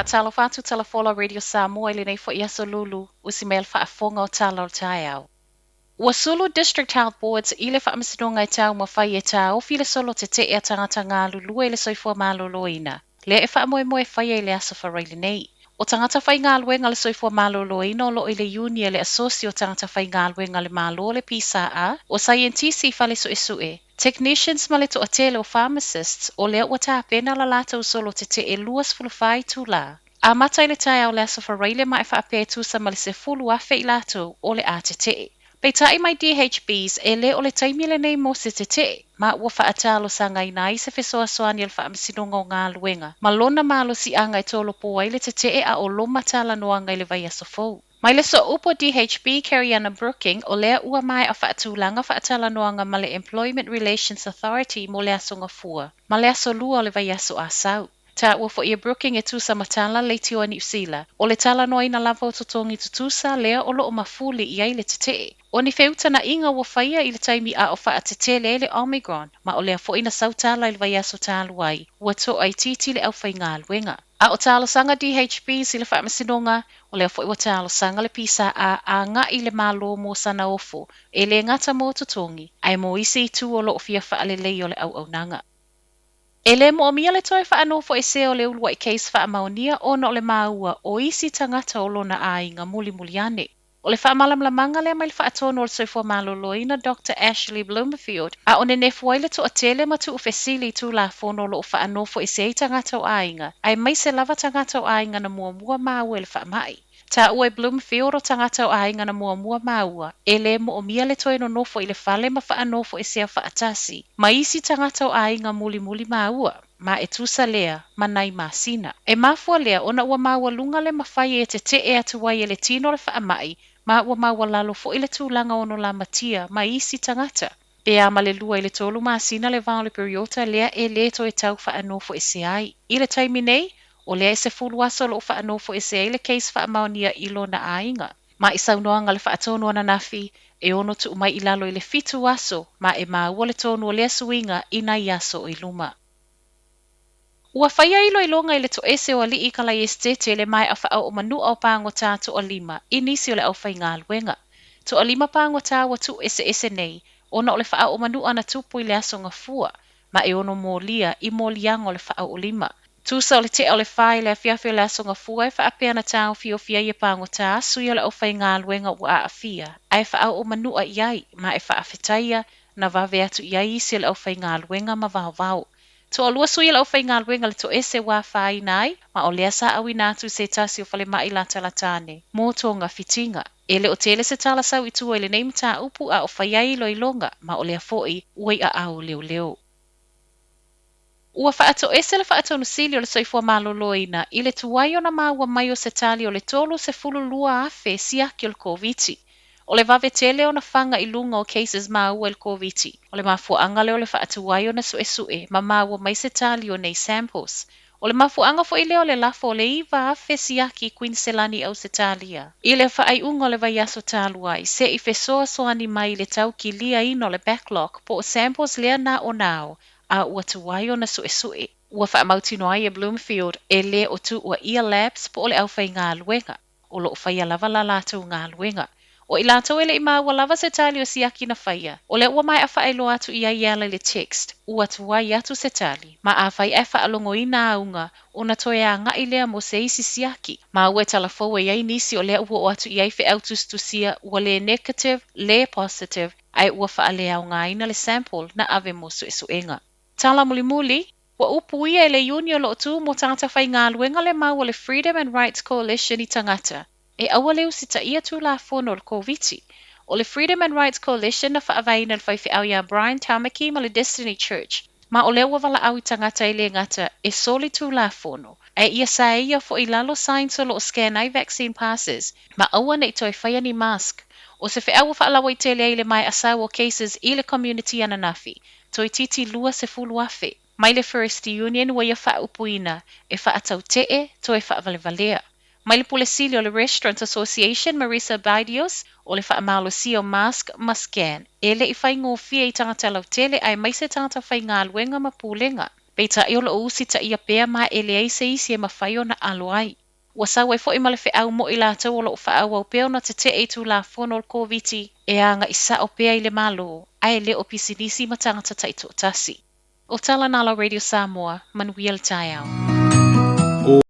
whaatalo whātu talafola Radio Samoa le nei fo ia solulu usi mel whaafonga o tala o tai au. Ua sulu District Health Boards i le whaamasinonga i tau mawhai e tau file solo te te ea tangata ngā lulu e le soifua maloloina. Le e whaamoe whai e le aso wharai le nei. O tangata whai ngā luenga le soifua maloloina o lo i le uni le asosi o tangata whai ngā luenga le malo le pisa a o saientisi whale so e Technicians ma le to atele o pharmacists o lea ua tāpena la lātou solo te e luas fulufai tū la. A matai le tai au le aso wharai le mai whaapē sa ma le se fulu afe i lātou o le a te. Pei tai mai DHBs e le o le taimi le nei mo se te, ma ua whaatalo sanga i nai se fesoa soani al whaamisinonga o ngā luenga. Ma lona malo si anga i tolo po ai le te a o loma tala noanga i le vai aso fou. Mai le so upo DHB Kariana Brooking o lea ua mai a whaatulanga whaatala noanga ma le Employment Relations Authority mo le aso ngafua. Ma le aso lua o le vai aso a sau. Ta ua fo ia Brooking e tusa matala le tio New Zealand. O le tala noa ina lava o totongi tutusa lea o loo mafuli i ai le te. O ni feuta na inga ua whaia i le taimi a o whaatete le Omicron. Ma o lea fo ina sautala i le vai aso talu ai. Ua to ai titi le au whai ngā luenga. A o talo sanga DHB si le whaamasinonga, o lea fo iwa talo sanga le pisa a nga i le malo mo sana ofo, e le ngata mo totongi, ai mo isi tu o lo ofia whaalelei o le au nanga. E le mo omia le toi whaanofo e se o le ulua i case whaamaonia o no le maua o isi tangata o lona a inga muli ane. O le whaamalamlamanga le mai le whaatono o le soifua maloloina Dr. Ashley Bloomfield, a o ne nefuai le to atele ma tu ufesili tu la fono lo whaanofo e se i tangata o ainga, ai mai se lava tangata o ainga na mua maua e le whaamai. Ta ua e Bloomfield o tangata o ainga na mua maua, e le mo o mia le toi no nofo i le whale ma whaanofo e se a whaatasi, ma isi tangata o ainga muli maua. Ma e tusa lea, ma nai masina. E mafua lea ona ua maua lunga le mawhai e te e atuai e le tino le whaamai, ma ua maua lalo fo i le tūlanga ono la matia, ma isi tangata. Pe a ma le lua i le tolu masina le vao le periota lea e le to e tau whaanofo e se ai. I le taimi nei, o lea e se fulu aso lo whaanofo e se ai le case whaamaonia i lona ainga. Ma i saunoanga le whaatono ana nafi, e ono tu mai i lalo i le fitu aso, ma e maua le tono o lea suinga i nai aso i luma. Ua whaia ilo i longa i le to ese o ali i kala i estete le mai a wha o manu au pāngo tā to o lima, i nisi o le au whai ngā luenga. To o lima pāngo tā wa tu ese nei, ona o le wha o manu ana tupu i le aso ngafua, ma e ono mō lia i mō liang o le wha o lima. Tusa o le te o le whai le fiafi o le aso ngafua e wha apea na tā o fio fia i pāngo tā, sui o le au whai ngā luenga ua a fia, ai wha o manu a iai, ma e wha a whetaia, na vave atu iai isi o le au whai ngā luenga ma vau. To alua sui lau whai ngā luenga le to ese wā whai nai, ma o lea sa awi nātu se tasi o whale mai la talatane, mō tōnga fitinga. E le o tele se tala sau i tua i le neim tā upu a o whai ai loi longa, ma o lea fōi ui a au leo. Ua whaato ese le whaato nusili o le soifua maloloina, i le tuai o na maua mai o se tali o le tolu se fulu lua afe siaki o le COVID. O le vave tele o na whanga i lunga o cases maua il COVID. O le mafuanga leo le whaatuai o na sue ma maua mai se tali o nei samples. O le mafuanga fo i leo le lafo o le iwa afe siaki Queenselani au se talia. I le whaai unga o le vai aso taluai, se i fesoa soani mai le tau ki lia ino le backlog po o samples lea na o nao, a ua tuai o na sue. Ua whaamautino ai e Bloomfield e le o tu ua ia labs po o le au whai ngā luenga. O lo whai lava la lātou ngā luenga. O i lātou ele i maua lava se tali o siaki na whaia. O le ua mai a whaelo atu i aiala le text, ua tuai atu se tali. Ma a whai e whaalongo i nā aunga, o na toe a ngai lea mo se isi siaki. Ma ue talafou e ai nisi o lea ua o atu i ai whi autus tu sia, ua le negative, le positive, ai ua whaalea o ngā ina le sample na ave mo suenga. Tala muli, ua upu ia e le uni o lo tu mo tangata whai ngā luenga le mau o le Freedom and Rights Coalition i tangata. E aua leo si ta ia tu la fono le COVID. O le Freedom and Rights Coalition na whaavaina le whaiwhi au ia Brian Tamaki ma le Destiny Church. Ma o leo wala au i tangata i le ngata e soli tu la fono. E ia sa ia fo i lalo signs o lo scan ai vaccine passes. Ma aua nei toi whaia ni mask. O se whi aua whaalawa i tele ai le mai asau o cases i le community ananafi. Toi titi lua se fulu afe. Mai le First Union wa ia wha upuina. E wha atau tee toi wha valea. Mai le pulesili o le Restaurant Association Marisa Baidios o le whaamalo si o mask ma scan. E le i whai ngō fia i tangata lau tele ai mai se tangata whai ngā luenga ma pūlenga. Peita i o lo usi ta ia pea ma ele ai se isi e mawhai o na alo ai. Ua sau e fo i male whi au mo i la tau o lo wha au au peo na te te e tu la fono o COVID e anga i sa o pea i le malo, ai le o pisinisi matanga ta taito tasi. O tala nalo Radio Samoa, manuia le tai au.